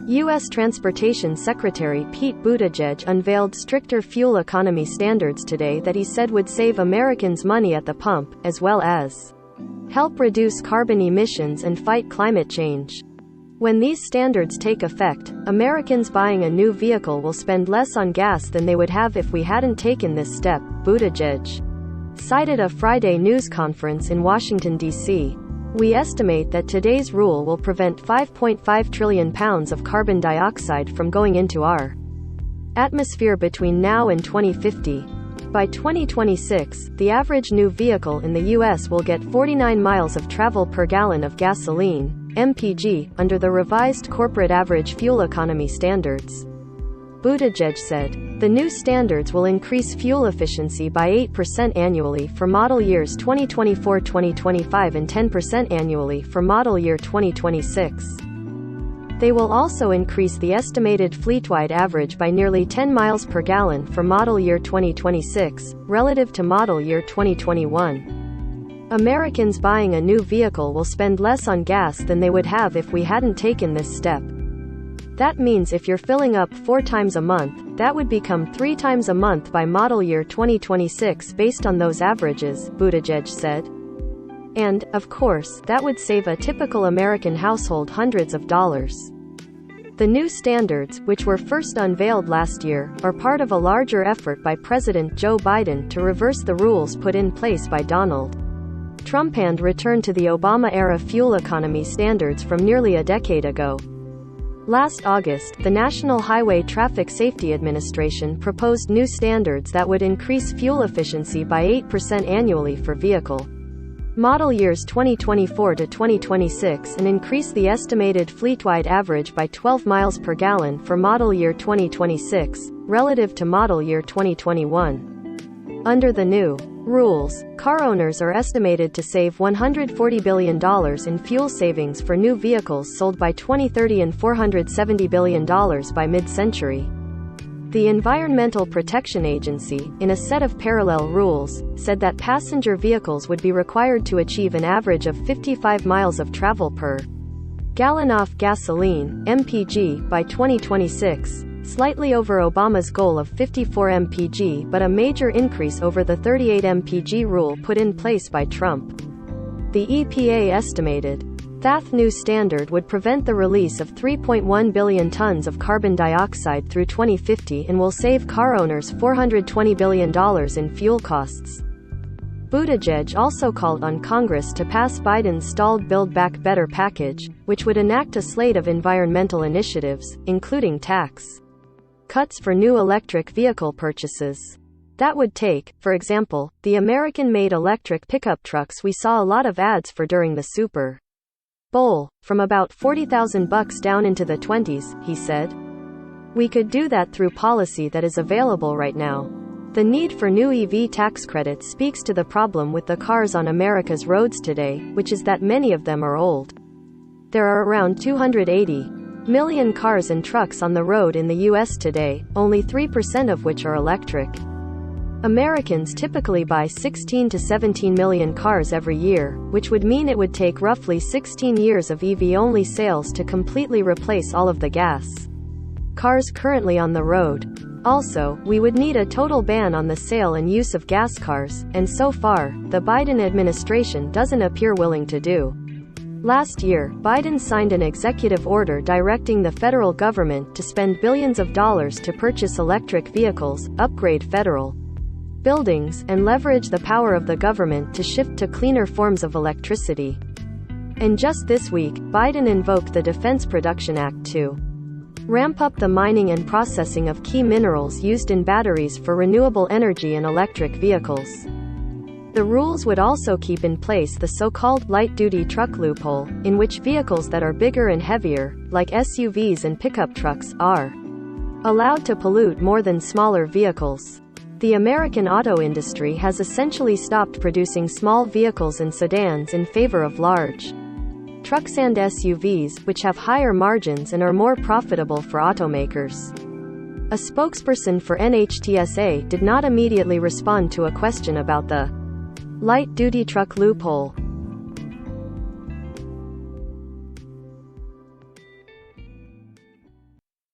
U.S. Transportation Secretary Pete Buttigieg unveiled stricter fuel economy standards today that he said would save Americans money at the pump, as well as help reduce carbon emissions and fight climate change. When these standards take effect, Americans buying a new vehicle will spend less on gas than they would have if we hadn't taken this step, Buttigieg cited a Friday news conference in Washington, D.C. We estimate that today's rule will prevent 5.5 trillion pounds of carbon dioxide from going into our atmosphere between now and 2050. By 2026, the average new vehicle in the U.S. will get 49 miles of travel per gallon of gasoline, MPG, under the revised corporate average fuel economy standards. Buttigieg said, the new standards will increase fuel efficiency by 8% annually for model years 2024-2025 and 10% annually for model year 2026. They will also increase the estimated fleet-wide average by nearly 10 miles per gallon for model year 2026, relative to model year 2021. Americans buying a new vehicle will spend less on gas than they would have if we hadn't taken this step. That means if you're filling up 4 times a month, that would become 3 times a month by model year 2026 based on those averages, Buttigieg said. And, of course, that would save a typical American household hundreds of dollars. The new standards, which were first unveiled last year, are part of a larger effort by President Joe Biden to reverse the rules put in place by Donald Trump and return to the Obama-era fuel economy standards from nearly a decade ago. Last August, the National Highway Traffic Safety Administration proposed new standards that would increase fuel efficiency by 8% annually for vehicle model years 2024 to 2026 and increase the estimated fleet-wide average by 12 miles per gallon for model year 2026, relative to model year 2021. Under the new rules, car owners are estimated to save $140 billion in fuel savings for new vehicles sold by 2030 and $470 billion by mid-century. The Environmental Protection Agency, in a set of parallel rules, said that passenger vehicles would be required to achieve an average of 55 miles of travel per gallon off gasoline, MPG, by 2026, slightly over Obama's goal of 54 mpg but a major increase over the 38 mpg rule put in place by Trump. The EPA estimated that new standard would prevent the release of 3.1 billion tons of carbon dioxide through 2050 and will save car owners $420 billion in fuel costs. Buttigieg also called on Congress to pass Biden's stalled Build Back Better package, which would enact a slate of environmental initiatives, including tax cuts for new electric vehicle purchases. That would take, for example, the American-made electric pickup trucks we saw a lot of ads for during the Super Bowl, from about $40,000 down into the 20s, he said. We could do that through policy that is available right now. The need for new EV tax credits speaks to the problem with the cars on America's roads today, which is that many of them are old. There are around 280 million cars and trucks on the road in the U.S. today, only 3% of which are electric. Americans typically buy 16 to 17 million cars every year, which would mean it would take roughly 16 years of EV-only sales to completely replace all of the gas cars currently on the road. Also, we would need a total ban on the sale and use of gas cars, and so far, the Biden administration doesn't appear willing to do. Last year, Biden signed an executive order directing the federal government to spend billions of dollars to purchase electric vehicles, upgrade federal buildings, and leverage the power of the government to shift to cleaner forms of electricity. And just this week, Biden invoked the Defense Production Act to ramp up the mining and processing of key minerals used in batteries for renewable energy and electric vehicles. The rules would also keep in place the so-called light-duty truck loophole, in which vehicles that are bigger and heavier, like SUVs and pickup trucks, are allowed to pollute more than smaller vehicles. The American auto industry has essentially stopped producing small vehicles and sedans in favor of large trucks and SUVs, which have higher margins and are more profitable for automakers. A spokesperson for NHTSA did not immediately respond to a question about the light-duty truck loophole.